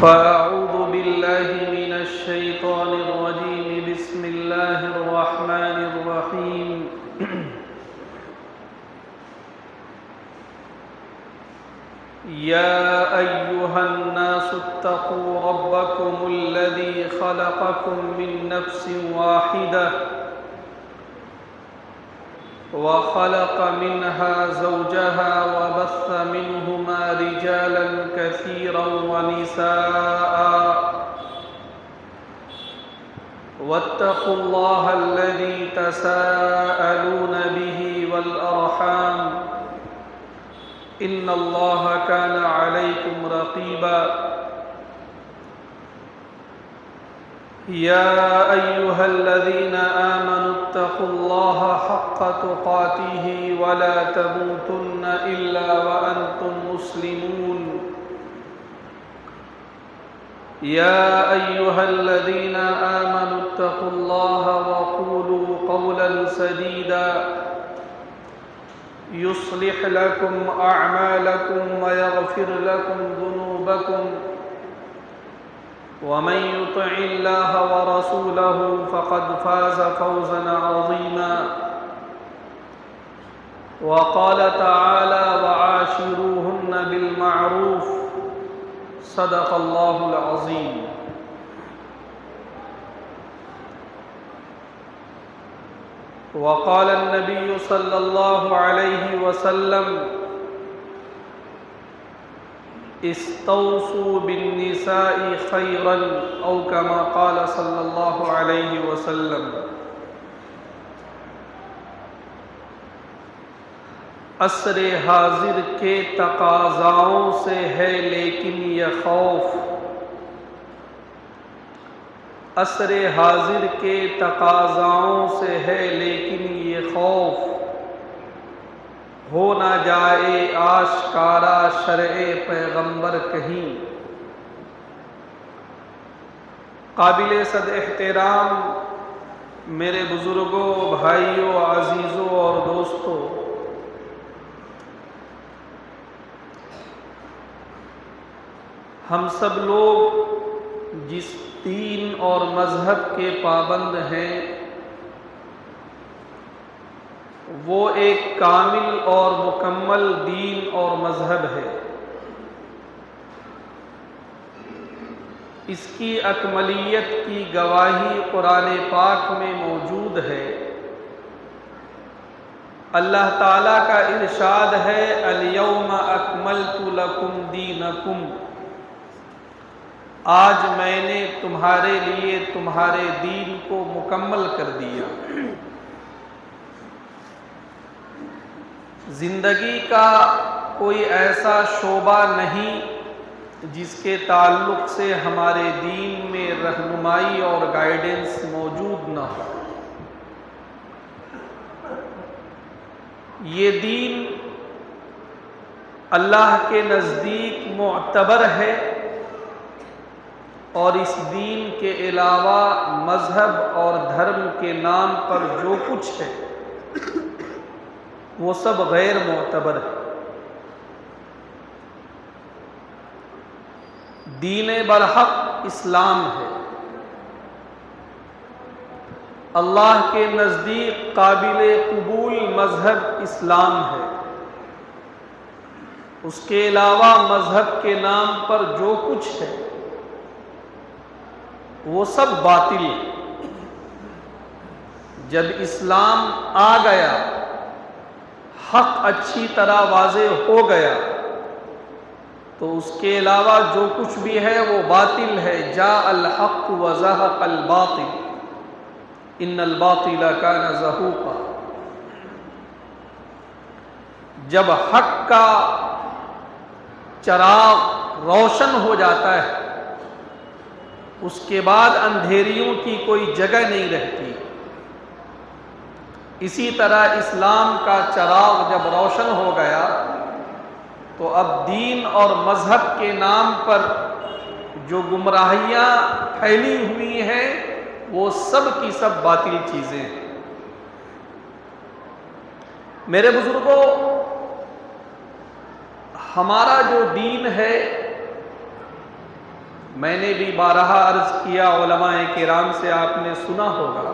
فأعوذ بالله من الشيطان الرجيم. بسم الله الرحمن الرحيم. يا أيها الناس اتقوا ربكم الذي خلقكم من نفس واحدة وخلق منها زوجها وبث منهما رجالا كثيرا ونساء واتقوا الله الذي تساءلون به والأرحام إن الله كان عليكم رقيبا. يا أيها الذين آمنوا اتقوا الله حق تقاته ولا تموتن إلا وأنتم مسلمون. يا أيها الذين آمنوا اتقوا الله وقولوا قولا سديدا يصلح لكم أعمالكم ويغفر لكم ذنوبكم ومن يطع الله ورسوله فقد فاز فوزا عظيما. وقال تعالى وعاشروهن بالمعروف صدق الله العظيم. وقال النبي صلى الله عليه وسلم استوصوا بالنساء خيرا او كما قال صلی اللہ علیہ وسلم. عصر حاضر کے تقاضاؤں سے ہے لیکن یہ خوف، عصر حاضر کے تقاضاؤں سے ہے لیکن یہ خوف، ہو نہ جائے آشکارا شرع پیغمبر کہیں. قابل صد احترام میرے بزرگوں، بھائیوں، عزیزوں اور دوستوں، ہم سب لوگ جس دین اور مذہب کے پابند ہیں وہ ایک کامل اور مکمل دین اور مذہب ہے. اس کی اکملیت کی گواہی قرآن پاک میں موجود ہے. اللہ تعالیٰ کا ارشاد ہے الیوم اکملت لکم دینکم، آج میں نے تمہارے لیے تمہارے دین کو مکمل کر دیا. زندگی کا کوئی ایسا شعبہ نہیں جس کے تعلق سے ہمارے دین میں رہنمائی اور گائیڈنس موجود نہ ہو. یہ دین اللہ کے نزدیک معتبر ہے اور اس دین کے علاوہ مذہب اور دھرم کے نام پر جو کچھ ہے وہ سب غیر معتبر ہے. دین برحق اسلام ہے. اللہ کے نزدیک قابل قبول مذہب اسلام ہے. اس کے علاوہ مذہب کے نام پر جو کچھ ہے وہ سب باطل ہے. جب اسلام آ گیا، حق اچھی طرح واضح ہو گیا، تو اس کے علاوہ جو کچھ بھی ہے وہ باطل ہے. جاء الحق وزهق الباطل ان الباطل كان زهوقا. جب حق کا چراغ روشن ہو جاتا ہے اس کے بعد اندھیریوں کی کوئی جگہ نہیں رہتی. اسی طرح اسلام کا چراغ جب روشن ہو گیا تو اب دین اور مذہب کے نام پر جو گمراہیاں پھیلی ہوئی ہیں وہ سب کی سب باطل چیزیں ہیں. میرے بزرگوں، ہمارا جو دین ہے میں نے بھی بارہا عرض کیا، علماء کرام سے آپ نے سنا ہوگا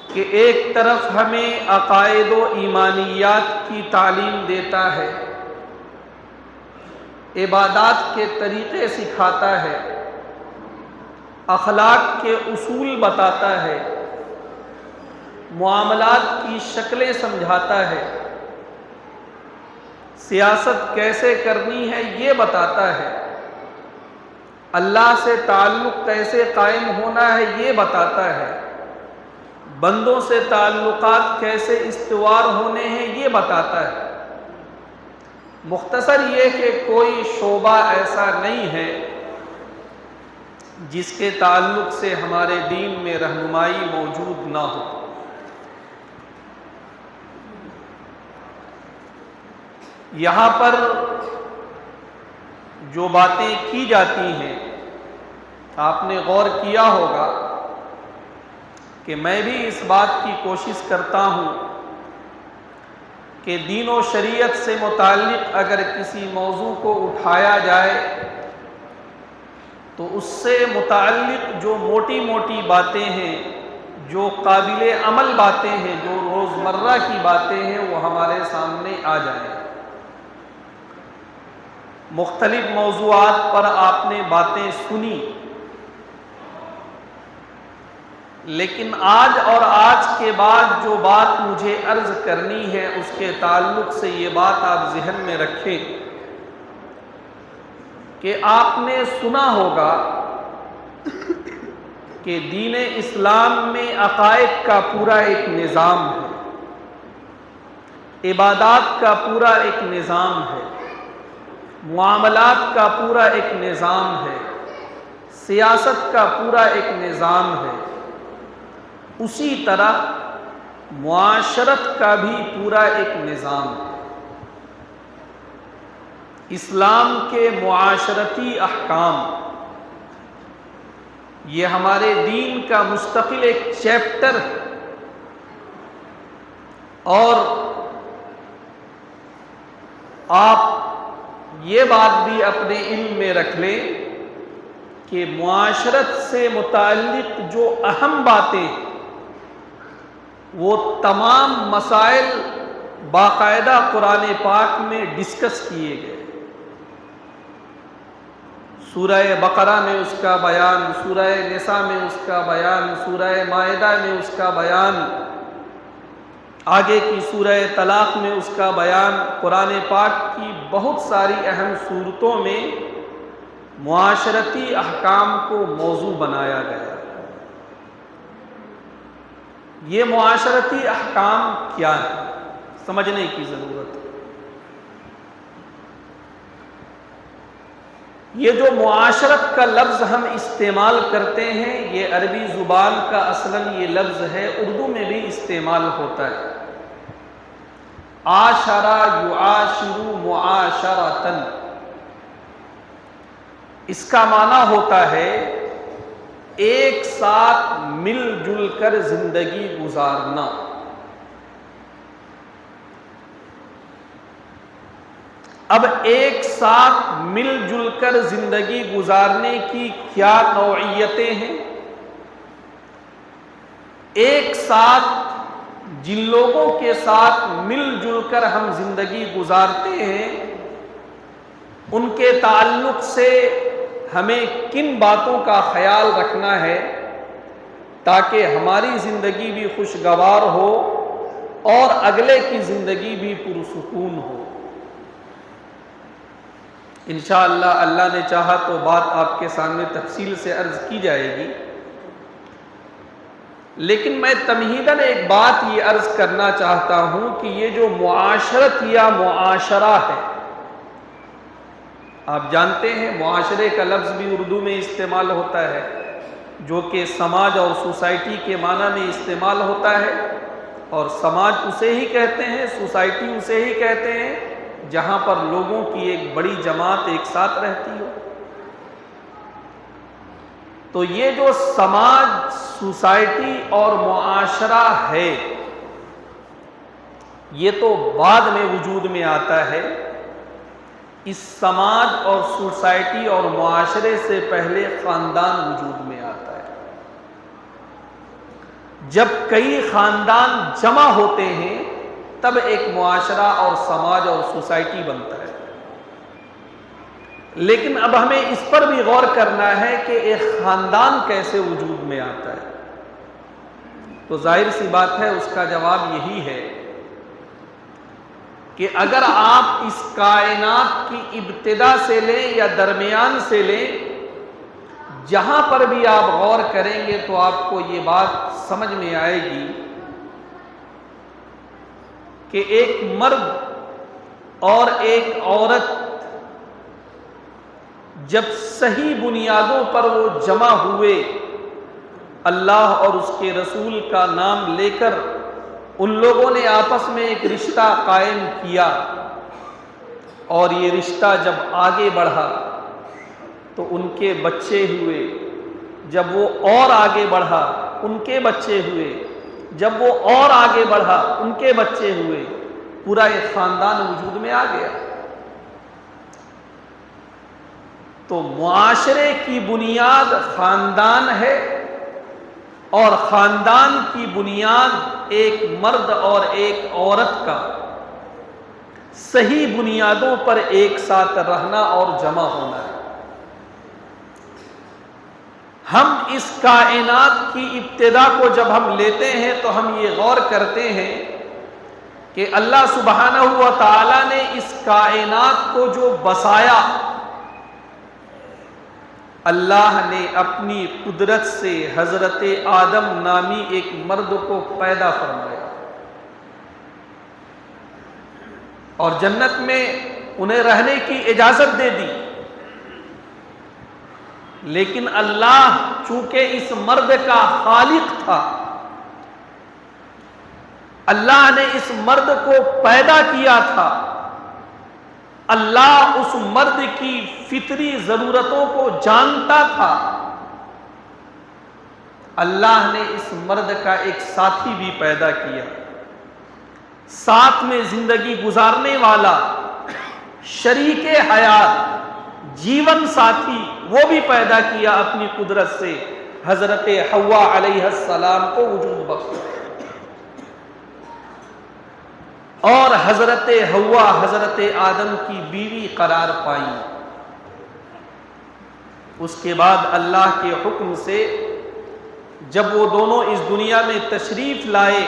کہ ایک طرف ہمیں عقائد و ایمانیات کی تعلیم دیتا ہے، عبادات کے طریقے سکھاتا ہے، اخلاق کے اصول بتاتا ہے، معاملات کی شکلیں سمجھاتا ہے، سیاست کیسے کرنی ہے یہ بتاتا ہے، اللہ سے تعلق کیسے قائم ہونا ہے یہ بتاتا ہے، بندوں سے تعلقات کیسے استوار ہونے ہیں یہ بتاتا ہے۔ مختصر یہ کہ کوئی شعبہ ایسا نہیں ہے جس کے تعلق سے ہمارے دین میں رہنمائی موجود نہ ہو۔ یہاں پر جو باتیں کی جاتی ہیں آپ نے غور کیا ہوگا کہ میں بھی اس بات کی کوشش کرتا ہوں کہ دین و شریعت سے متعلق اگر کسی موضوع کو اٹھایا جائے تو اس سے متعلق جو موٹی موٹی باتیں ہیں، جو قابل عمل باتیں ہیں، جو روزمرہ کی باتیں ہیں، وہ ہمارے سامنے آ جائیں۔ مختلف موضوعات پر آپ نے باتیں سنی، لیکن آج اور آج کے بعد جو بات مجھے عرض کرنی ہے اس کے تعلق سے یہ بات آپ ذہن میں رکھیں کہ آپ نے سنا ہوگا کہ دین اسلام میں عقائد کا پورا ایک نظام ہے، عبادات کا پورا ایک نظام ہے، معاملات کا پورا ایک نظام ہے، سیاست کا پورا ایک نظام ہے، اسی طرح معاشرت کا بھی پورا ایک نظام ہے۔ اسلام کے معاشرتی احکام یہ ہمارے دین کا مستقل ایک چیپٹر ہے، اور آپ یہ بات بھی اپنے علم میں رکھ لیں کہ معاشرت سے متعلق جو اہم باتیں وہ تمام مسائل باقاعدہ قرآن پاک میں ڈسکس کیے گئے۔ سورہ بقرہ میں اس کا بیان، سورہ نساء میں اس کا بیان، سورہ مائدہ میں اس کا بیان، آگے کی سورہ طلاق میں اس کا بیان، قرآن پاک کی بہت ساری اہم صورتوں میں معاشرتی احکام کو موضوع بنایا گیا۔ یہ معاشرتی احکام کیا ہے سمجھنے کی ضرورت ہے۔ یہ جو معاشرت کا لفظ ہم استعمال کرتے ہیں یہ عربی زبان کا اصلاً یہ لفظ ہے، اردو میں بھی استعمال ہوتا ہے۔ عاشرہ یعاشر معاشرتاً، اس کا معنی ہوتا ہے ایک ساتھ مل جل کر زندگی گزارنا۔ اب ایک ساتھ مل جل کر زندگی گزارنے کی کیا نوعیتیں ہیں؟ ایک ساتھ جن لوگوں کے ساتھ مل جل کر ہم زندگی گزارتے ہیں ان کے تعلق سے ہمیں کن باتوں کا خیال رکھنا ہے تاکہ ہماری زندگی بھی خوشگوار ہو اور اگلے کی زندگی بھی پرسکون ہو۔ انشاءاللہ اللہ نے چاہا تو بات آپ کے سامنے تفصیل سے عرض کی جائے گی، لیکن میں تمہیداً ایک بات یہ عرض کرنا چاہتا ہوں کہ یہ جو معاشرت یا معاشرہ ہے، آپ جانتے ہیں معاشرے کا لفظ بھی اردو میں استعمال ہوتا ہے جو کہ سماج اور سوسائٹی کے معنی میں استعمال ہوتا ہے، اور سماج اسے ہی کہتے ہیں، سوسائٹی اسے ہی کہتے ہیں جہاں پر لوگوں کی ایک بڑی جماعت ایک ساتھ رہتی ہو۔ تو یہ جو سماج، سوسائٹی اور معاشرہ ہے یہ تو بعد میں وجود میں آتا ہے، اس سماج اور سوسائٹی اور معاشرے سے پہلے خاندان وجود میں آتا ہے۔ جب کئی خاندان جمع ہوتے ہیں تب ایک معاشرہ اور سماج اور سوسائٹی بنتا ہے۔ لیکن اب ہمیں اس پر بھی غور کرنا ہے کہ ایک خاندان کیسے وجود میں آتا ہے۔ تو ظاہر سی بات ہے، اس کا جواب یہی ہے کہ اگر آپ اس کائنات کی ابتدا سے لیں یا درمیان سے لیں، جہاں پر بھی آپ غور کریں گے تو آپ کو یہ بات سمجھ میں آئے گی کہ ایک مرد اور ایک عورت جب صحیح بنیادوں پر وہ جمع ہوئے، اللہ اور اس کے رسول کا نام لے کر ان لوگوں نے آپس میں ایک رشتہ قائم کیا، اور یہ رشتہ جب آگے بڑھا تو ان کے بچے ہوئے، جب وہ اور آگے بڑھا ان کے بچے ہوئے، جب وہ اور آگے بڑھا ان کے بچے ہوئے، پورا ایک خاندان وجود میں آ گیا۔ تو معاشرے کی بنیاد خاندان ہے، اور خاندان کی بنیاد ایک مرد اور ایک عورت کا صحیح بنیادوں پر ایک ساتھ رہنا اور جمع ہونا ہے۔ ہم اس کائنات کی ابتدا کو جب ہم لیتے ہیں تو ہم یہ غور کرتے ہیں کہ اللہ سبحانہ و تعالی نے اس کائنات کو جو بسایا، اللہ نے اپنی قدرت سے حضرت آدم نامی ایک مرد کو پیدا فرمایا، اور جنت میں انہیں رہنے کی اجازت دے دی۔ لیکن اللہ چونکہ اس مرد کا خالق تھا، اللہ نے اس مرد کو پیدا کیا تھا، اللہ اس مرد کی فطری ضرورتوں کو جانتا تھا، اللہ نے اس مرد کا ایک ساتھی بھی پیدا کیا، ساتھ میں زندگی گزارنے والا، شریک حیات، جیون ساتھی وہ بھی پیدا کیا اپنی قدرت سے، حضرت حوا علیہ السلام کو وجود بخشا، اور حضرت حوا حضرت آدم کی بیوی قرار پائی۔ اس کے بعد اللہ کے حکم سے جب وہ دونوں اس دنیا میں تشریف لائے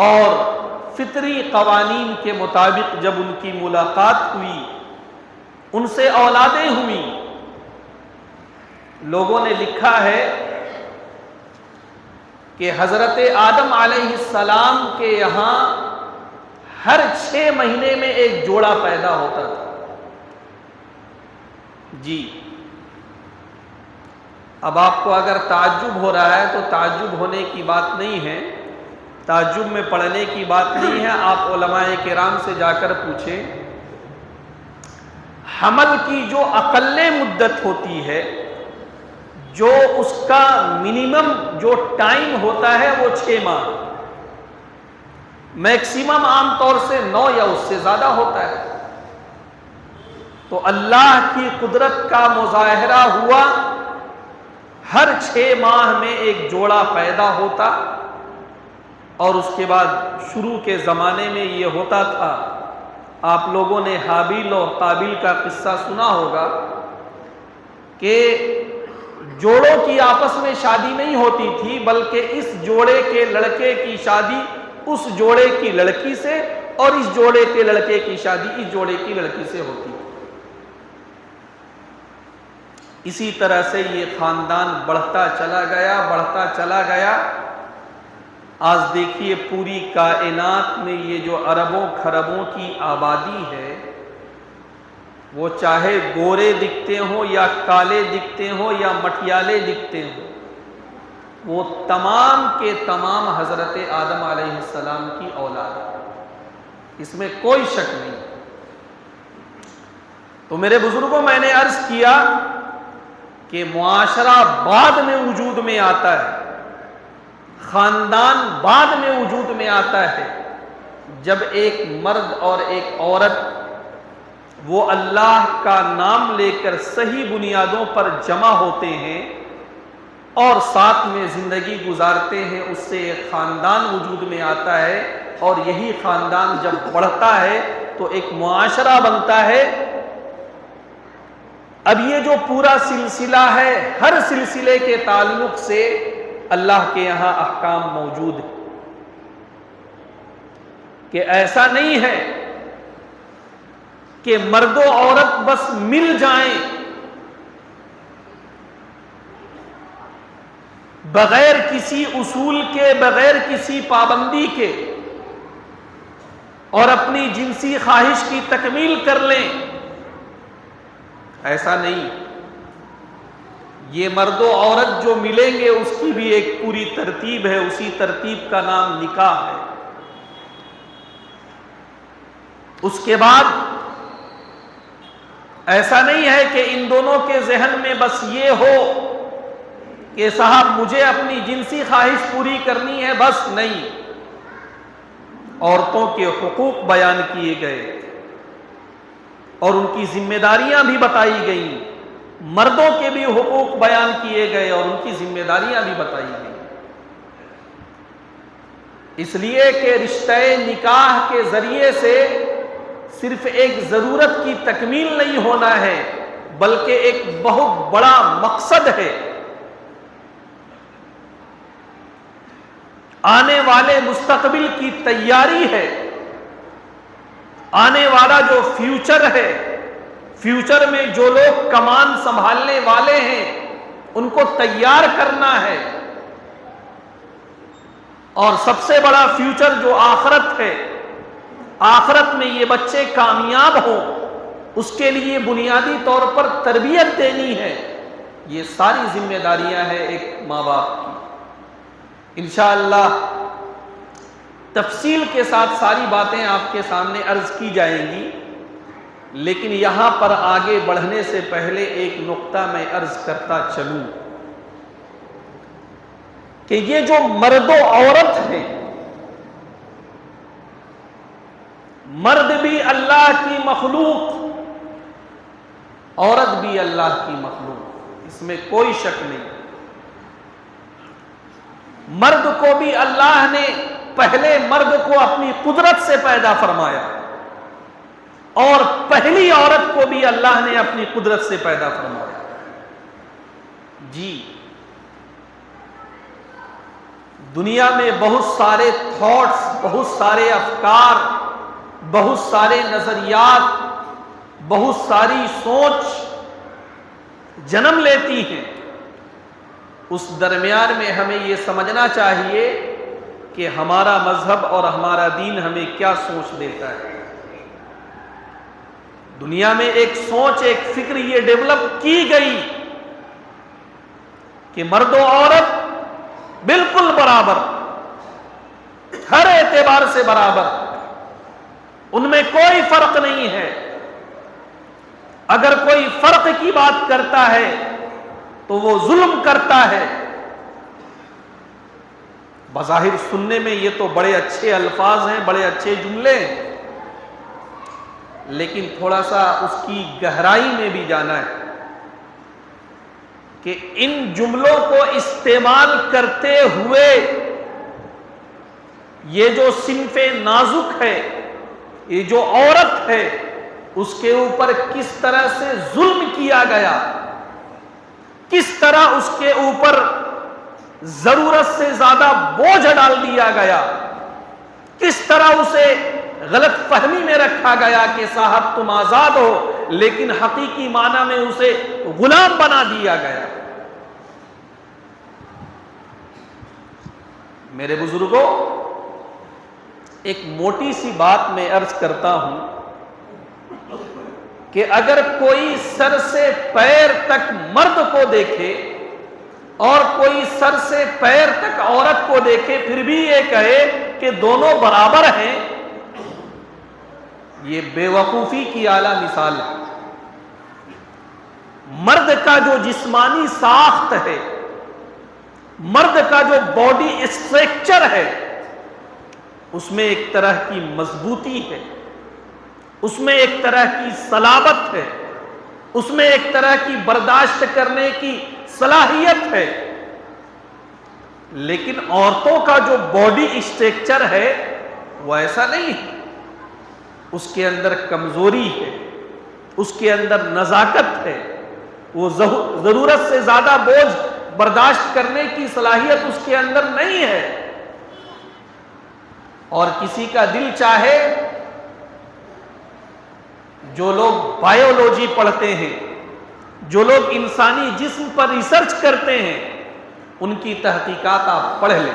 اور فطری قوانین کے مطابق جب ان کی ملاقات ہوئی، ان سے اولادیں ہوئیں، لوگوں نے لکھا ہے کہ حضرت آدم علیہ السلام کے یہاں ہر 6 مہینے میں ایک جوڑا پیدا ہوتا تھا۔ جی، اب آپ کو اگر تعجب ہو رہا ہے تو تعجب ہونے کی بات نہیں ہے، تعجب میں پڑھنے کی بات نہیں ہے۔ آپ علماء کرام سے جا کر پوچھیں، حمل کی جو اقل مدت ہوتی ہے، جو اس کا منیمم جو ٹائم ہوتا ہے وہ 6 ماہ، میکسیمم عام طور سے 9 یا اس سے زیادہ ہوتا ہے۔ تو اللہ کی قدرت کا مظاہرہ ہوا، ہر 6 ماہ میں ایک جوڑا پیدا ہوتا، اور اس کے بعد شروع کے زمانے میں یہ ہوتا تھا، آپ لوگوں نے حابیل اور قابیل کا قصہ سنا ہوگا کہ جوڑوں کی آپس میں شادی نہیں ہوتی تھی، بلکہ اس جوڑے کے لڑکے کی شادی اس جوڑے کی لڑکی سے، اور اس جوڑے کے لڑکے کی شادی اس جوڑے کی لڑکی سے ہوتی تھی۔ اسی طرح سے یہ خاندان بڑھتا چلا گیا، بڑھتا چلا گیا۔ آج دیکھیے پوری کائنات میں یہ جو اربوں خربوں کی آبادی ہے، وہ چاہے گورے دکھتے ہوں یا کالے دکھتے ہوں یا مٹیالے دکھتے ہوں، وہ تمام کے تمام حضرت آدم علیہ السلام کی اولاد ہے، اس میں کوئی شک نہیں۔ تو میرے بزرگوں، میں نے عرض کیا کہ معاشرہ بعد میں وجود میں آتا ہے، خاندان بعد میں وجود میں آتا ہے، جب ایک مرد اور ایک عورت وہ اللہ کا نام لے کر صحیح بنیادوں پر جمع ہوتے ہیں اور ساتھ میں زندگی گزارتے ہیں، اس سے ایک خاندان وجود میں آتا ہے، اور یہی خاندان جب بڑھتا ہے تو ایک معاشرہ بنتا ہے۔ اب یہ جو پورا سلسلہ ہے، ہر سلسلے کے تعلق سے اللہ کے یہاں احکام موجود ہیں کہ ایسا نہیں ہے کہ مرد و عورت بس مل جائیں بغیر کسی اصول کے، بغیر کسی پابندی کے، اور اپنی جنسی خواہش کی تکمیل کر لیں۔ ایسا نہیں، یہ مرد و عورت جو ملیں گے اس کی بھی ایک پوری ترتیب ہے، اسی ترتیب کا نام نکاح ہے۔ اس کے بعد ایسا نہیں ہے کہ ان دونوں کے ذہن میں بس یہ ہو کہ صاحب مجھے اپنی جنسی خواہش پوری کرنی ہے، بس نہیں، عورتوں کے حقوق بیان کیے گئے اور ان کی ذمہ داریاں بھی بتائی گئیں، مردوں کے بھی حقوق بیان کیے گئے اور ان کی ذمہ داریاں بھی بتائی گئیں، اس لیے کہ رشتہ نکاح کے ذریعے سے صرف ایک ضرورت کی تکمیل نہیں ہونا ہے، بلکہ ایک بہت بڑا مقصد ہے، آنے والے مستقبل کی تیاری ہے، آنے والا جو فیوچر ہے، فیوچر میں جو لوگ کمان سنبھالنے والے ہیں ان کو تیار کرنا ہے، اور سب سے بڑا فیوچر جو آخرت ہے، آخرت میں یہ بچے کامیاب ہوں، اس کے لیے بنیادی طور پر تربیت دینی ہے۔ یہ ساری ذمہ داریاں ہیں ایک ماں باپ کی۔ انشاءاللہ تفصیل کے ساتھ ساری باتیں آپ کے سامنے عرض کی جائیں گی، لیکن یہاں پر آگے بڑھنے سے پہلے ایک نقطہ میں عرض کرتا چلوں کہ یہ جو مرد و عورت ہے، مرد بھی اللہ کی مخلوق، عورت بھی اللہ کی مخلوق، اس میں کوئی شک نہیں۔ مرد کو بھی اللہ نے پہلے مرد کو اپنی قدرت سے پیدا فرمایا، اور پہلی عورت کو بھی اللہ نے اپنی قدرت سے پیدا فرمایا۔ جی، دنیا میں بہت سارے تھاٹس، بہت سارے افکار، بہت سارے نظریات، بہت ساری سوچ جنم لیتی ہیں۔ اس درمیان میں ہمیں یہ سمجھنا چاہیے کہ ہمارا مذہب اور ہمارا دین ہمیں کیا سوچ دیتا ہے۔ دنیا میں ایک سوچ، ایک فکر یہ ڈیولپ کی گئی کہ مرد و عورت بالکل برابر، ہر اعتبار سے برابر، ان میں کوئی فرق نہیں ہے۔ اگر کوئی فرق کی بات کرتا ہے تو وہ ظلم کرتا ہے۔ بظاہر سننے میں یہ تو بڑے اچھے الفاظ ہیں، بڑے اچھے جملے ہیں، لیکن تھوڑا سا اس کی گہرائی میں بھی جانا ہے کہ ان جملوں کو استعمال کرتے ہوئے یہ جو صنف نازک ہے، یہ جو عورت ہے، اس کے اوپر کس طرح سے ظلم کیا گیا، کس طرح اس کے اوپر ضرورت سے زیادہ بوجھ ڈال دیا گیا، کس طرح اسے غلط فہمی میں رکھا گیا کہ صاحب تم آزاد ہو، لیکن حقیقی معنی میں اسے غلام بنا دیا گیا۔ میرے بزرگوں، ایک موٹی سی بات میں عرض کرتا ہوں کہ اگر کوئی سر سے پیر تک مرد کو دیکھے اور کوئی سر سے پیر تک عورت کو دیکھے پھر بھی یہ کہے کہ دونوں برابر ہیں، یہ بے وقوفی کی اعلیٰ مثال ہے۔ مرد کا جو جسمانی ساخت ہے، مرد کا جو باڈی اسٹرکچر ہے، اس میں ایک طرح کی مضبوطی ہے، اس میں ایک طرح کی صلابت ہے، اس میں ایک طرح کی برداشت کرنے کی صلاحیت ہے، لیکن عورتوں کا جو باڈی اسٹرکچر ہے وہ ایسا نہیں ہے. اس کے اندر کمزوری ہے، اس کے اندر نزاکت ہے، وہ ضرورت سے زیادہ بوجھ برداشت کرنے کی صلاحیت اس کے اندر نہیں ہے. اور کسی کا دل چاہے، جو لوگ بایولوجی پڑھتے ہیں، جو لوگ انسانی جسم پر ریسرچ کرتے ہیں، ان کی تحقیقات آپ پڑھ لیں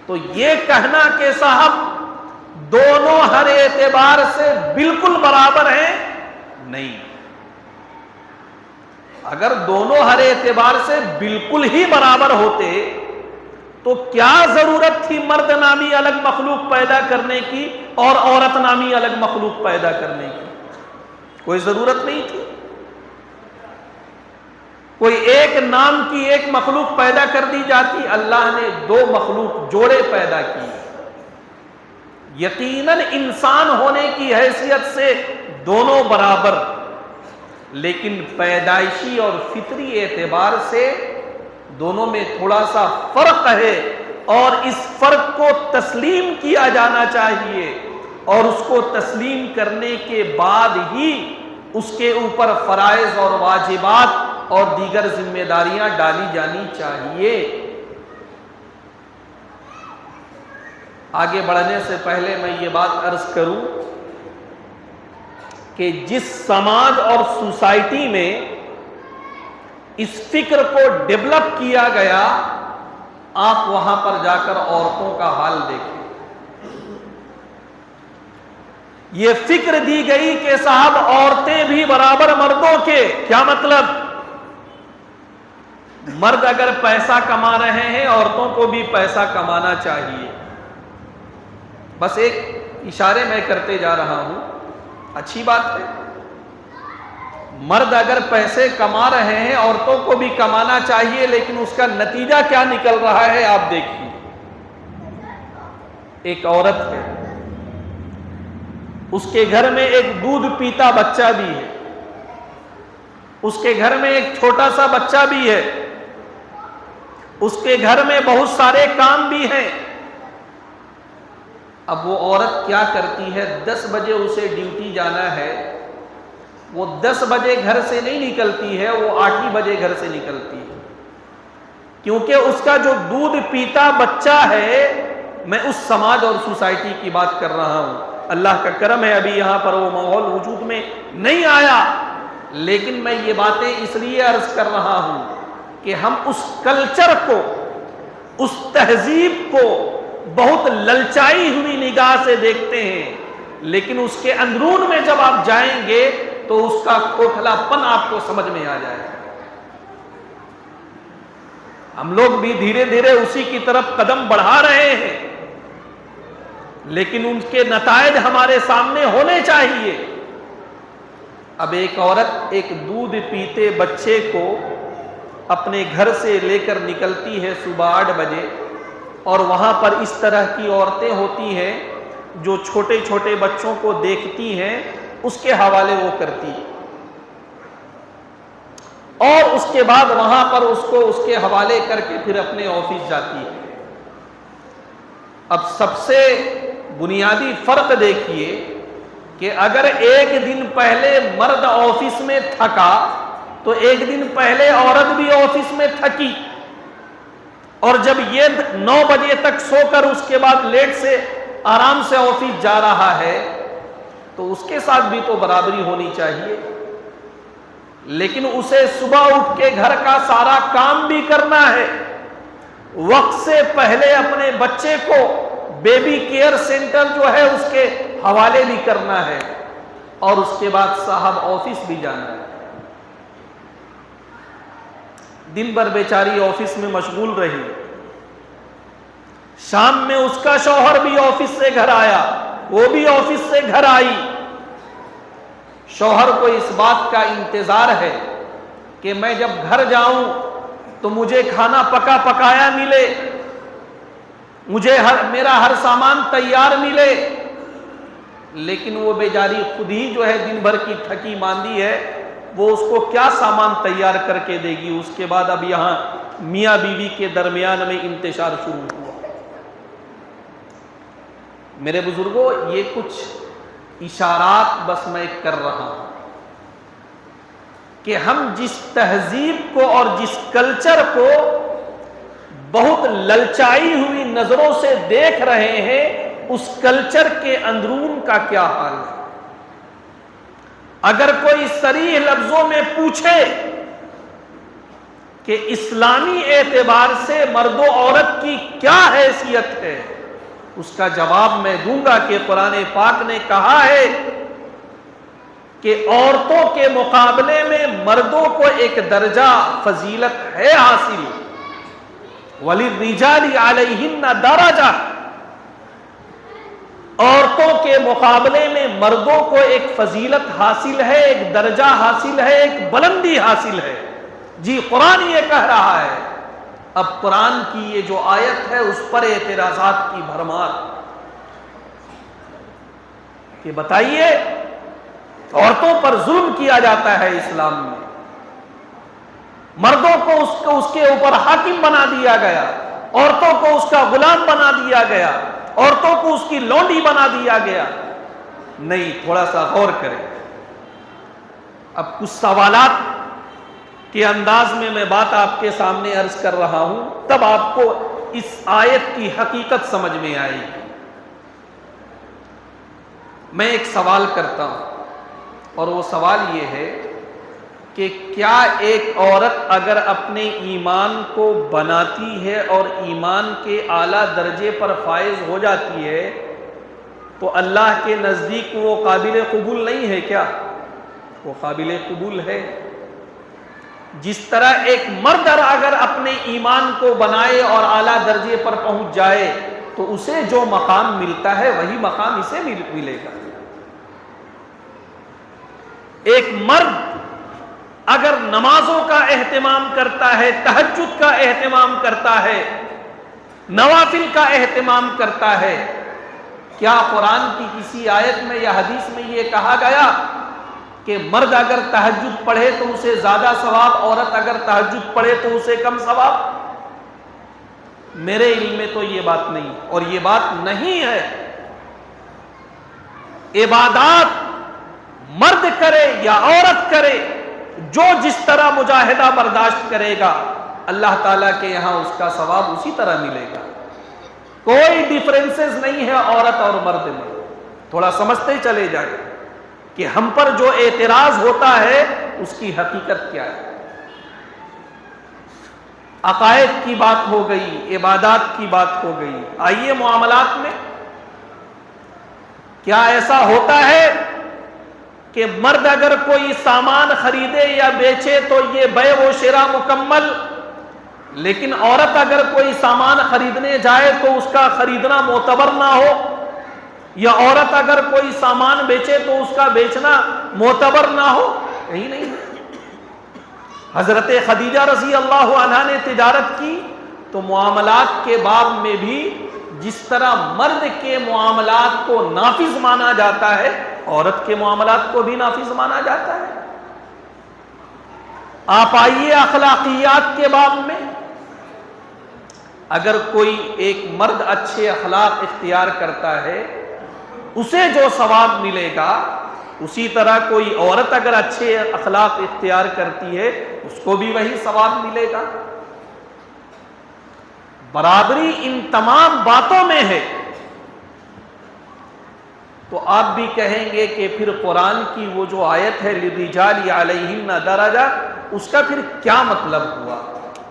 تو یہ کہنا کہ صاحب دونوں ہر اعتبار سے بالکل برابر ہیں، نہیں. اگر دونوں ہر اعتبار سے بالکل ہی برابر ہوتے تو کیا ضرورت تھی مرد نامی الگ مخلوق پیدا کرنے کی اور عورت نامی الگ مخلوق پیدا کرنے کی؟ کوئی ضرورت نہیں تھی. کوئی ایک نام کی ایک مخلوق پیدا کر دی جاتی. اللہ نے دو مخلوق جوڑے پیدا کی. یقیناً انسان ہونے کی حیثیت سے دونوں برابر، لیکن پیدائشی اور فطری اعتبار سے دونوں میں تھوڑا سا فرق ہے، اور اس فرق کو تسلیم کیا جانا چاہیے، اور اس کو تسلیم کرنے کے بعد ہی اس کے اوپر فرائض اور واجبات اور دیگر ذمہ داریاں ڈالی جانی چاہیے. آگے بڑھنے سے پہلے میں یہ بات عرض کروں کہ جس سماج اور سوسائٹی میں اس فکر کو ڈیولپ کیا گیا، آپ وہاں پر جا کر عورتوں کا حال دیکھیں. یہ فکر دی گئی کہ صاحب عورتیں بھی برابر مردوں کے. کیا مطلب؟ مرد اگر پیسہ کما رہے ہیں، عورتوں کو بھی پیسہ کمانا چاہیے. بس ایک اشارے میں کرتے جا رہا ہوں، اچھی بات ہے. مرد اگر پیسے کما رہے ہیں، عورتوں کو بھی کمانا چاہیے، لیکن اس کا نتیجہ کیا نکل رہا ہے آپ دیکھیے. ایک عورت ہے، اس کے گھر میں ایک دودھ پیتا بچہ بھی ہے، اس کے گھر میں ایک چھوٹا سا بچہ بھی ہے، اس کے گھر میں بہت سارے کام بھی ہیں. اب وہ عورت کیا کرتی ہے؟ 10 بجے اسے ڈیوٹی جانا ہے، وہ 10 بجے گھر سے نہیں نکلتی ہے، وہ 8 ہی بجے گھر سے نکلتی ہے. کیونکہ اس کا جو دودھ پیتا بچہ ہے، میں اس سماج اور سوسائٹی کی بات کر رہا ہوں. اللہ کا کرم ہے ابھی یہاں پر وہ ماحول وجود میں نہیں آیا، لیکن میں یہ باتیں اس لیے عرض کر رہا ہوں کہ ہم اس کلچر کو، اس تہذیب کو بہت للچائی ہوئی نگاہ سے دیکھتے ہیں، لیکن اس کے اندرون میں جب آپ جائیں گے تو اس کا کھوکھلا پن آپ کو سمجھ میں آ جائے گا. ہم لوگ بھی دھیرے دھیرے اسی کی طرف قدم بڑھا رہے ہیں، لیکن ان کے نتائج ہمارے سامنے ہونے چاہیے. اب ایک عورت ایک دودھ پیتے بچے کو اپنے گھر سے لے کر نکلتی ہے صبح 8 بجے، اور وہاں پر اس طرح کی عورتیں ہوتی ہیں جو چھوٹے چھوٹے بچوں کو دیکھتی ہیں، اس کے حوالے وہ کرتی ہے، اور اس کے بعد وہاں پر اس کو اس کے حوالے کر کے پھر اپنے آفس جاتی ہے. اب سب سے بنیادی فرق دیکھیے کہ اگر ایک دن پہلے مرد آفس میں تھکا تو ایک دن پہلے عورت بھی آفس میں تھکی، اور جب یہ 9 بجے تک سو کر اس کے بعد لیٹ سے آرام سے آفس جا رہا ہے تو اس کے ساتھ بھی تو برابری ہونی چاہیے. لیکن اسے صبح اٹھ کے گھر کا سارا کام بھی کرنا ہے، وقت سے پہلے اپنے بچے کو بیبی کیئر سینٹر جو ہے اس کے حوالے بھی کرنا ہے، اور اس کے بعد صاحب آفس بھی جانا ہے. دن بھر بیچاری آفس میں مشغول رہی، شام میں اس کا شوہر بھی آفس سے گھر آیا، وہ بھی آفس سے گھر آئی. شوہر کو اس بات کا انتظار ہے کہ میں جب گھر جاؤں تو مجھے کھانا پکا پکایا ملے، مجھے میرا ہر سامان تیار ملے. لیکن وہ بیچاری خود ہی جو ہے دن بھر کی تھکی ماندی ہے، وہ اس کو کیا سامان تیار کر کے دے گی؟ اس کے بعد اب یہاں میاں بیوی کے درمیان میں انتشار شروع ہوا۔ میرے بزرگوں، یہ کچھ اشارات بس میں کر رہا ہوں کہ ہم جس تہذیب کو اور جس کلچر کو بہت للچائی ہوئی نظروں سے دیکھ رہے ہیں، اس کلچر کے اندرون کا کیا حال ہے۔ اگر کوئی صریح لفظوں میں پوچھے کہ اسلامی اعتبار سے مرد و عورت کی کیا حیثیت ہے، اس کا جواب میں دوں گا کہ قرآن پاک نے کہا ہے کہ عورتوں کے مقابلے میں مردوں کو ایک درجہ فضیلت ہے حاصل، وَلِلرِّجَالِ عَلَيْهِنَّ دَرَجَةٌ، عورتوں کے مقابلے میں مردوں کو ایک فضیلت حاصل ہے، ایک درجہ حاصل ہے، ایک بلندی حاصل ہے۔ جی قرآن یہ کہہ رہا ہے۔ اب قرآن کی یہ جو آیت ہے اس پر اعتراضات کی بھرمار کہ بتائیے عورتوں پر ظلم کیا جاتا ہے اسلام میں، مردوں کو اس کے اوپر حاکم بنا دیا گیا، عورتوں کو اس کا غلام بنا دیا گیا، عورتوں کو اس کی لونڈی بنا دیا گیا۔ نہیں، تھوڑا سا غور کریں۔ اب کچھ سوالات کے انداز میں بات آپ کے سامنے عرض کر رہا ہوں، تب آپ کو اس آیت کی حقیقت سمجھ میں آئے گی۔ میں ایک سوال کرتا ہوں، اور وہ سوال یہ ہے کہ کیا ایک عورت اگر اپنے ایمان کو بناتی ہے اور ایمان کے اعلیٰ درجے پر فائز ہو جاتی ہے تو اللہ کے نزدیک وہ قابل قبول نہیں ہے کیا؟ وہ قابل قبول ہے۔ جس طرح ایک مرد اگر اپنے ایمان کو بنائے اور اعلیٰ درجے پر پہنچ جائے تو اسے جو مقام ملتا ہے وہی مقام اسے ملے گا۔ ایک مرد اگر نمازوں کا اہتمام کرتا ہے، تہجد کا اہتمام کرتا ہے، نوافل کا اہتمام کرتا ہے، کیا قرآن کی کسی آیت میں یا حدیث میں یہ کہا گیا کہ مرد اگر تہجد پڑھے تو اسے زیادہ ثواب، عورت اگر تہجد پڑھے تو اسے کم ثواب؟ میرے علم میں تو یہ بات نہیں، اور یہ بات نہیں ہے۔ عبادات مرد کرے یا عورت کرے، جو جس طرح مجاہدہ برداشت کرے گا اللہ تعالیٰ کے یہاں اس کا ثواب اسی طرح ملے گا۔ کوئی ڈیفرنسز نہیں ہے عورت اور مرد میں۔ تھوڑا سمجھتے ہی چلے جائیں کہ ہم پر جو اعتراض ہوتا ہے اس کی حقیقت کیا ہے۔ عقائد کی بات ہو گئی، عبادات کی بات ہو گئی، آئیے معاملات میں۔ کیا ایسا ہوتا ہے کہ مرد اگر کوئی سامان خریدے یا بیچے تو یہ بیع و شراء مکمل، لیکن عورت اگر کوئی سامان خریدنے جائے تو اس کا خریدنا معتبر نہ ہو، یا عورت اگر کوئی سامان بیچے تو اس کا بیچنا معتبر نہ ہو؟ یہی نہیں۔ حضرت خدیجہ رضی اللہ عنہا نے تجارت کی تو معاملات کے باب میں بھی جس طرح مرد کے معاملات کو نافذ مانا جاتا ہے، عورت کے معاملات کو بھی نافذ مانا جاتا ہے۔ آپ آئیے اخلاقیات کے باب میں، اگر کوئی ایک مرد اچھے اخلاق اختیار کرتا ہے اسے جو ثواب ملے گا، اسی طرح کوئی عورت اگر اچھے اخلاق اختیار کرتی ہے اس کو بھی وہی ثواب ملے گا۔ برابری ان تمام باتوں میں ہے۔ تو آپ بھی کہیں گے کہ پھر قرآن کی وہ جو آیت ہے لِلرِّجَالِ عَلَيْهِنَّ دَرَجَةٌ، اس کا پھر کیا مطلب ہوا؟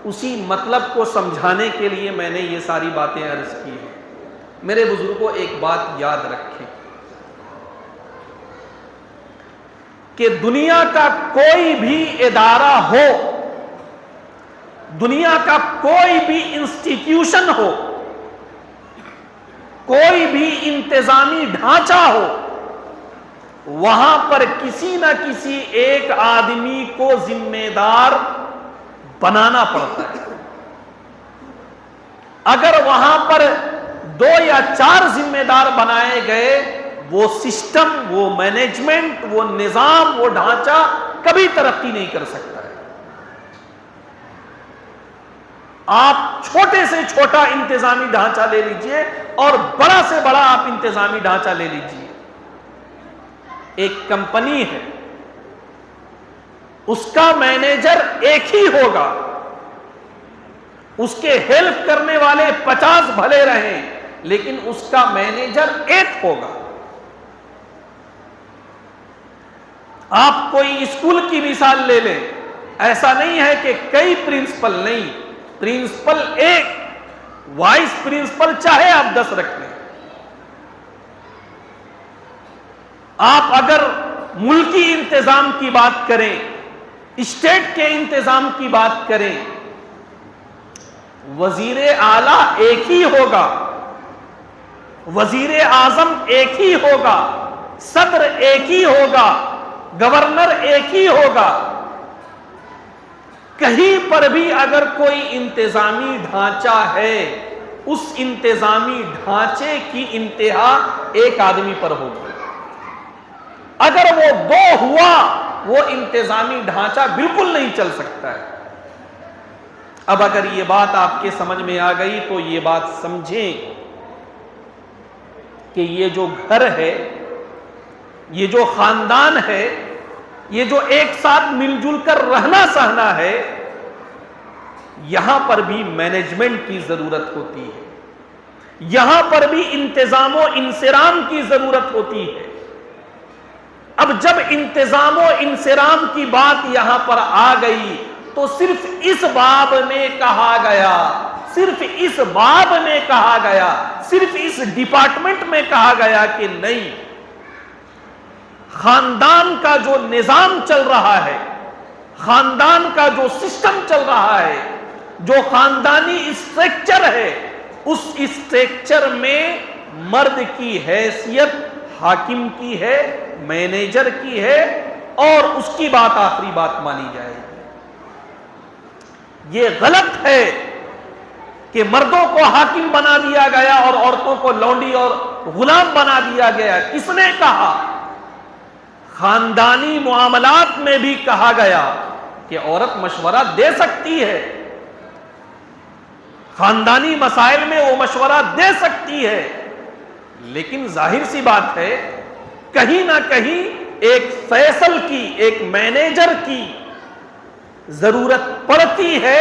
اسی مطلب کو سمجھانے کے لیے میں نے یہ ساری باتیں عرض کی ہیں۔ میرے بزرگوں، ایک بات یاد رکھیں کہ دنیا کا کوئی بھی ادارہ ہو، دنیا کا کوئی بھی انسٹیٹیوشن ہو، کوئی بھی انتظامی ڈھانچہ ہو، وہاں پر کسی نہ کسی ایک آدمی کو ذمہ دار بنانا پڑتا ہے۔ اگر وہاں پر 2 یا 4 ذمہ دار بنائے گئے، وہ سسٹم، وہ مینجمنٹ، وہ نظام، وہ ڈھانچہ کبھی ترقی نہیں کر سکتا ہے۔ آپ چھوٹے سے چھوٹا انتظامی ڈھانچہ لے لیجئے اور بڑا سے بڑا آپ انتظامی ڈھانچہ لے لیجئے، ایک کمپنی ہے، اس کا مینیجر ایک ہی ہوگا، اس کے ہیلپ کرنے والے 50 بھلے رہیں، لیکن اس کا مینیجر ایک ہوگا۔ آپ کوئی اسکول کی مثال لے لیں، ایسا نہیں ہے کہ کئی پرنسپل، نہیں، پرنسپل ایک، وائس پرنسپل چاہے آپ 10 رکھ لیں۔ آپ اگر ملکی انتظام کی بات کریں، اسٹیٹ کے انتظام کی بات کریں، وزیر اعلیٰ ایک ہی ہوگا، وزیر اعظم ایک ہی ہوگا، صدر ایک ہی ہوگا، گورنر ایک ہی ہوگا۔ کہیں پر بھی اگر کوئی انتظامی ڈھانچہ ہے، اس انتظامی ڈھانچے کی انتہا ایک آدمی پر ہوگی۔ اگر وہ 2 ہوا، وہ انتظامی ڈھانچہ بالکل نہیں چل سکتا ہے۔ اب اگر یہ بات آپ کے سمجھ میں آ گئی تو یہ بات سمجھیں کہ یہ جو گھر ہے، یہ جو خاندان ہے، یہ جو ایک ساتھ مل جل کر رہنا سہنا ہے، یہاں پر بھی مینجمنٹ کی ضرورت ہوتی ہے، یہاں پر بھی انتظام و انصرام کی ضرورت ہوتی ہے۔ اب جب انتظام و انصرام کی بات یہاں پر آ گئی تو صرف اس باب میں کہا گیا، صرف اس باب میں کہا گیا، صرف اس ڈپارٹمنٹ میں کہا گیا کہ نہیں، خاندان کا جو نظام چل رہا ہے، خاندان کا جو سسٹم چل رہا ہے، جو خاندانی اسٹرکچر ہے، اس اسٹرکچر میں مرد کی حیثیت حاکم کی ہے، مینیجر کی ہے، اور اس کی بات آخری بات مانی جائے گی۔ یہ غلط ہے کہ مردوں کو حاکم بنا دیا گیا اور عورتوں کو لونڈی اور غلام بنا دیا گیا۔ کس نے کہا؟ خاندانی معاملات میں بھی کہا گیا کہ عورت مشورہ دے سکتی ہے، خاندانی مسائل میں وہ مشورہ دے سکتی ہے، لیکن ظاہر سی بات ہے کہیں نہ کہیں ایک فیصل کی، ایک مینیجر کی ضرورت پڑتی ہے،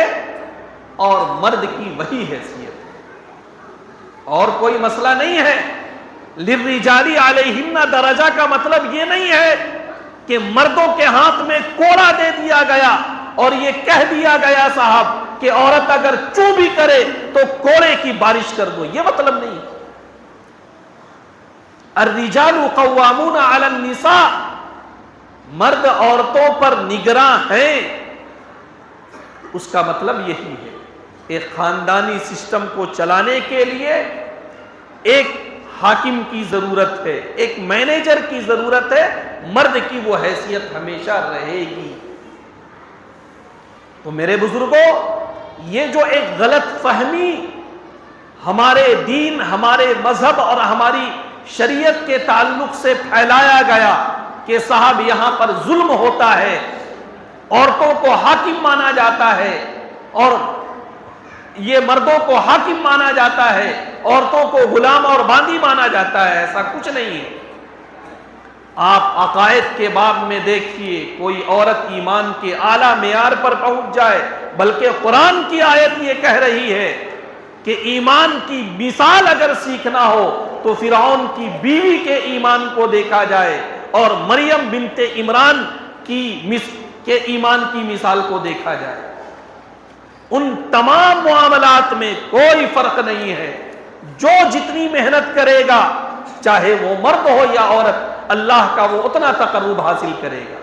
اور مرد کی وہی حیثیت ہے، اور کوئی مسئلہ نہیں ہے۔ للرجال علیہن درجہ کا مطلب یہ نہیں ہے کہ مردوں کے ہاتھ میں کوڑا دے دیا گیا اور یہ کہہ دیا گیا صاحب کہ عورت اگر چوں بھی کرے تو کوڑے کی بارش کر دو، یہ مطلب نہیں۔ الرجال قوامون علی النساء، مرد عورتوں پر نگراں ہیں، اس کا مطلب یہی ہے۔ ایک خاندانی سسٹم کو چلانے کے لیے ایک حاکم کی ضرورت ہے، ایک مینیجر کی ضرورت ہے، مرد کی وہ حیثیت ہمیشہ رہے گی۔ تو میرے بزرگوں، یہ جو ایک غلط فہمی ہمارے دین، ہمارے مذہب اور ہماری شریعت کے تعلق سے پھیلایا گیا کہ صاحب یہاں پر ظلم ہوتا ہے، عورتوں کو حاکم مانا جاتا ہے، اور یہ مردوں کو حاکم مانا جاتا ہے، عورتوں کو غلام اور باندی مانا جاتا ہے، ایسا کچھ نہیں ہے۔ آپ عقائد کے باب میں دیکھیے، کوئی عورت ایمان کے اعلیٰ معیار پر پہنچ جائے، بلکہ قرآن کی آیت یہ کہہ رہی ہے کہ ایمان کی مثال اگر سیکھنا ہو تو فرعون کی بیوی کے ایمان کو دیکھا جائے اور مریم بنت عمران کے ایمان کی مثال کو دیکھا جائے۔ ان تمام معاملات میں کوئی فرق نہیں ہے، جو جتنی محنت کرے گا، چاہے وہ مرد ہو یا عورت، اللہ کا وہ اتنا تقرب حاصل کرے گا۔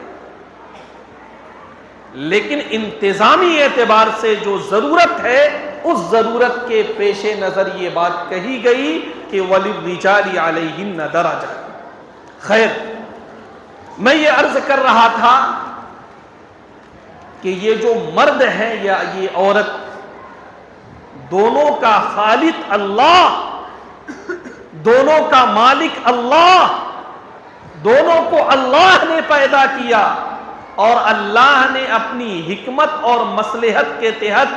لیکن انتظامی اعتبار سے جو ضرورت ہے، اس ضرورت کے پیش نظر یہ بات کہی گئی کہ وَلِلرِّجَالِ عَلَيْهِنَّ دَرَجَةٌ۔ خیر، میں یہ عرض کر رہا تھا کہ یہ جو مرد ہے یا یہ عورت، دونوں کا خالق اللہ، دونوں کا مالک اللہ، دونوں کو اللہ نے پیدا کیا اور اللہ نے اپنی حکمت اور مصلحت کے تحت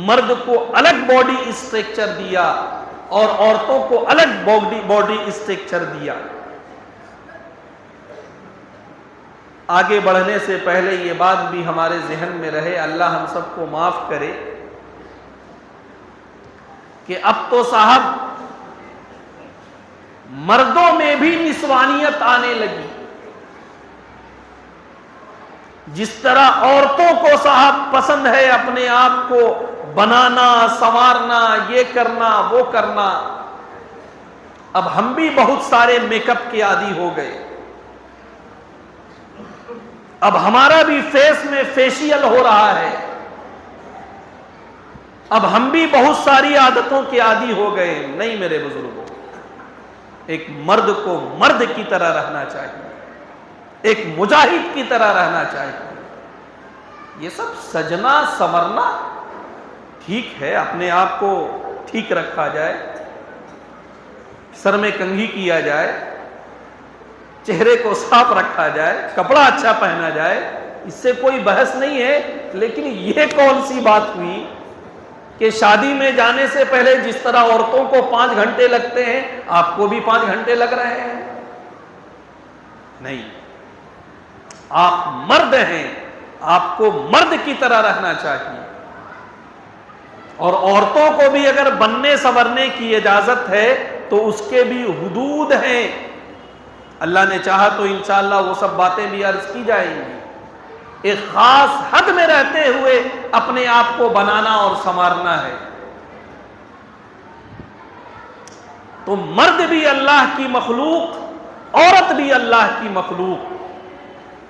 مرد کو الگ باڈی اسٹرکچر دیا اور عورتوں کو الگ باڈی اسٹرکچر دیا۔ آگے بڑھنے سے پہلے یہ بات بھی ہمارے ذہن میں رہے، اللہ ہم سب کو معاف کرے، کہ اب تو صاحب مردوں میں بھی نسوانیت آنے لگی۔ جس طرح عورتوں کو صاحب پسند ہے اپنے آپ کو بنانا، سنوارنا، یہ کرنا، وہ کرنا، اب ہم بھی بہت سارے میک اپ کے عادی ہو گئے۔ اب ہمارا بھی فیس میں فیشیل ہو رہا ہے، اب ہم بھی بہت ساری عادتوں کے عادی ہو گئے۔ نہیں میرے بزرگوں، ایک مرد کو مرد کی طرح رہنا چاہیے، ایک مجاہد کی طرح رہنا چاہیے۔ یہ سب سجنا سنورنا ٹھیک ہے، اپنے آپ کو ٹھیک رکھا جائے، سر میں کنگھی کیا جائے، چہرے کو صاف رکھا جائے، کپڑا اچھا پہنا جائے، اس سے کوئی بحث نہیں ہے۔ لیکن یہ کون سی بات ہوئی کہ شادی میں جانے سے پہلے جس طرح عورتوں کو 5 گھنٹے لگتے ہیں آپ کو بھی 5 گھنٹے لگ رہے ہیں؟ نہیں، آپ مرد ہیں، آپ کو مرد کی طرح رہنا چاہیے، اور عورتوں کو بھی اگر بننے سنورنے کی اجازت ہے تو اس کے بھی حدود ہیں۔ اللہ نے چاہا تو انشاءاللہ وہ سب باتیں بھی عرض کی جائیں گی۔ ایک خاص حد میں رہتے ہوئے اپنے آپ کو بنانا اور سنوارنا ہے۔ تو مرد بھی اللہ کی مخلوق، عورت بھی اللہ کی مخلوق،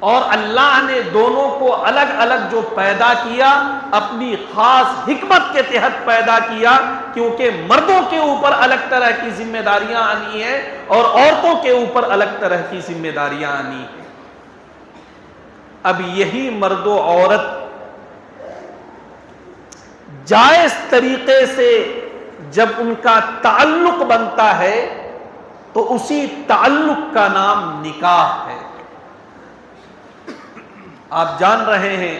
اور اللہ نے دونوں کو الگ الگ جو پیدا کیا اپنی خاص حکمت کے تحت پیدا کیا، کیونکہ مردوں کے اوپر الگ طرح کی ذمہ داریاں آنی ہیں اور عورتوں کے اوپر الگ طرح کی ذمہ داریاں آنی ہیں۔ اب یہی مرد و عورت جائز طریقے سے جب ان کا تعلق بنتا ہے تو اسی تعلق کا نام نکاح ہے۔ آپ جان رہے ہیں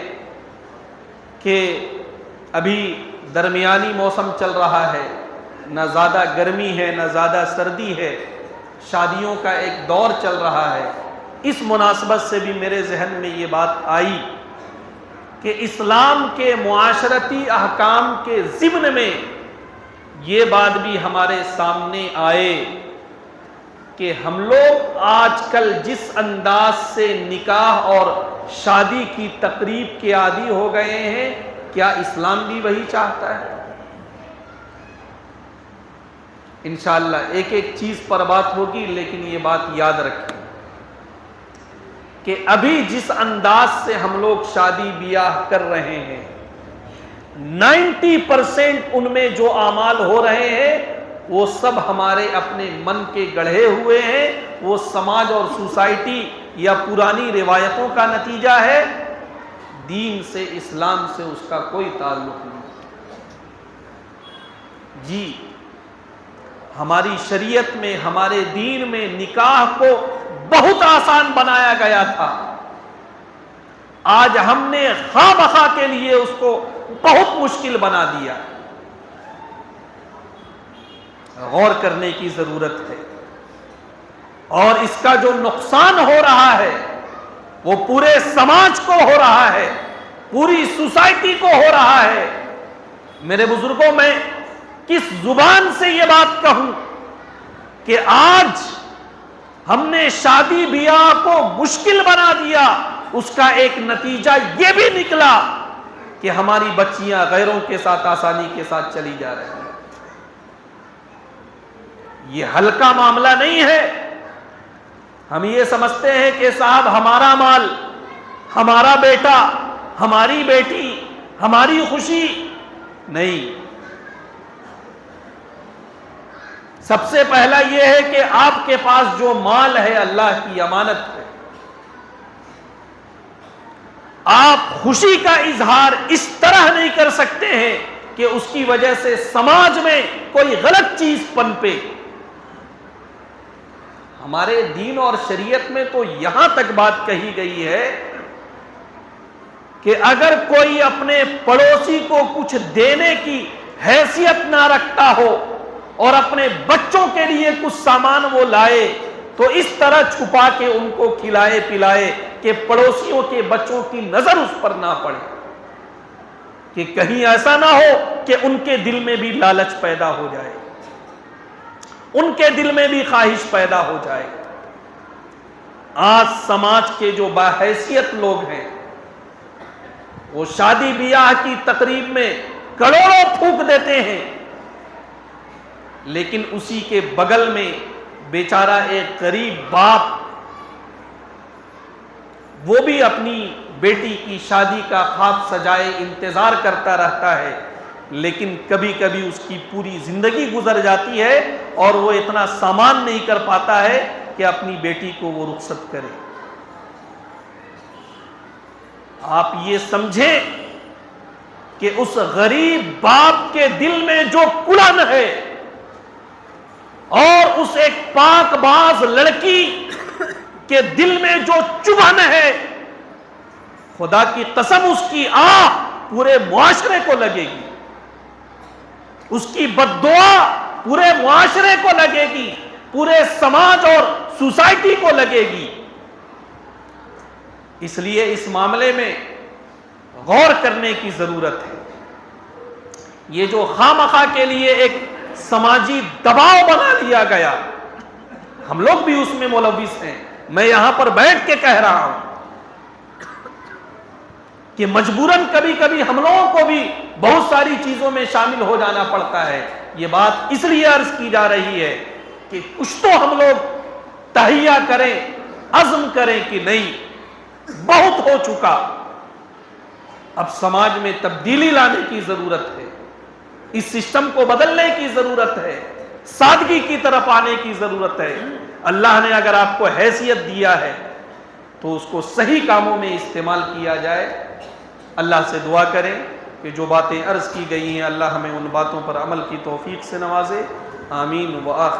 کہ ابھی درمیانی موسم چل رہا ہے، نہ زیادہ گرمی ہے نہ زیادہ سردی ہے، شادیوں کا ایک دور چل رہا ہے۔ اس مناسبت سے بھی میرے ذہن میں یہ بات آئی کہ اسلام کے معاشرتی احکام کے ضمن میں یہ بات بھی ہمارے سامنے آئے کہ ہم لوگ آج کل جس انداز سے نکاح اور شادی کی تقریب کے عادی ہو گئے ہیں، کیا اسلام بھی وہی چاہتا ہے؟ انشاءاللہ ایک ایک چیز پر بات ہوگی، لیکن یہ بات یاد رکھیں کہ ابھی جس انداز سے ہم لوگ شادی بیاہ کر رہے ہیں، 90% ان میں جو اعمال ہو رہے ہیں وہ سب ہمارے اپنے من کے گڑھے ہوئے ہیں، وہ سماج اور سوسائٹی یا پرانی روایتوں کا نتیجہ ہے، دین سے، اسلام سے اس کا کوئی تعلق نہیں۔ جی، ہماری شریعت میں، ہمارے دین میں نکاح کو بہت آسان بنایا گیا تھا، آج ہم نے خواہ بخواہ کے لیے اس کو بہت مشکل بنا دیا۔ غور کرنے کی ضرورت ہے، اور اس کا جو نقصان ہو رہا ہے وہ پورے سماج کو ہو رہا ہے، پوری سوسائٹی کو ہو رہا ہے۔ میرے بزرگوں، میں کس زبان سے یہ بات کہوں کہ آج ہم نے شادی بیاہ کو مشکل بنا دیا، اس کا ایک نتیجہ یہ بھی نکلا کہ ہماری بچیاں غیروں کے ساتھ آسانی کے ساتھ چلی جا رہی ہیں۔ یہ ہلکا معاملہ نہیں ہے۔ ہم یہ سمجھتے ہیں کہ صاحب ہمارا مال، ہمارا بیٹا، ہماری بیٹی، ہماری خوشی، نہیں۔ سب سے پہلا یہ ہے کہ آپ کے پاس جو مال ہے اللہ کی امانت ہے، آپ خوشی کا اظہار اس طرح نہیں کر سکتے ہیں کہ اس کی وجہ سے سماج میں کوئی غلط چیز پنپے۔ ہمارے دین اور شریعت میں تو یہاں تک بات کہی گئی ہے کہ اگر کوئی اپنے پڑوسی کو کچھ دینے کی حیثیت نہ رکھتا ہو اور اپنے بچوں کے لیے کچھ سامان وہ لائے تو اس طرح چھپا کے ان کو کھلائے پلائے کہ پڑوسیوں کے بچوں کی نظر اس پر نہ پڑے، کہ کہیں ایسا نہ ہو کہ ان کے دل میں بھی لالچ پیدا ہو جائے، ان کے دل میں بھی خواہش پیدا ہو جائے۔ آج سماج کے جو باحیثیت لوگ ہیں وہ شادی بیاہ کی تقریب میں کروڑوں پھونک دیتے ہیں، لیکن اسی کے بغل میں بیچارہ ایک غریب باپ وہ بھی اپنی بیٹی کی شادی کا خواب سجائے انتظار کرتا رہتا ہے، لیکن کبھی کبھی اس کی پوری زندگی گزر جاتی ہے اور وہ اتنا سامان نہیں کر پاتا ہے کہ اپنی بیٹی کو وہ رخصت کرے۔ آپ یہ سمجھیں کہ اس غریب باپ کے دل میں جو کڑن ہے اور اس ایک پاک باز لڑکی کے دل میں جو چبھن ہے، خدا کی قسم اس کی آہ پورے معاشرے کو لگے گی، اس کی بد دعا پورے معاشرے کو لگے گی، پورے سماج اور سوسائٹی کو لگے گی۔ اس لیے اس معاملے میں غور کرنے کی ضرورت ہے۔ یہ جو خواہ کے لیے ایک سماجی دباؤ بنا لیا گیا، ہم لوگ بھی اس میں ملوث ہیں، میں یہاں پر بیٹھ کے کہہ رہا ہوں کہ مجبوراً کبھی کبھی ہم لوگوں کو بھی بہت ساری چیزوں میں شامل ہو جانا پڑتا ہے۔ یہ بات اس لیے عرض کی جا رہی ہے کہ کچھ تو ہم لوگ تہیہ کریں، عزم کریں کہ نہیں بہت ہو چکا، اب سماج میں تبدیلی لانے کی ضرورت ہے، اس سسٹم کو بدلنے کی ضرورت ہے، سادگی کی طرف آنے کی ضرورت ہے۔ اللہ نے اگر آپ کو حیثیت دیا ہے تو اس کو صحیح کاموں میں استعمال کیا جائے۔ اللہ سے دعا کریں کہ جو باتیں عرض کی گئی ہیں اللہ ہمیں ان باتوں پر عمل کی توفیق سے نوازے، آمین۔ وآخر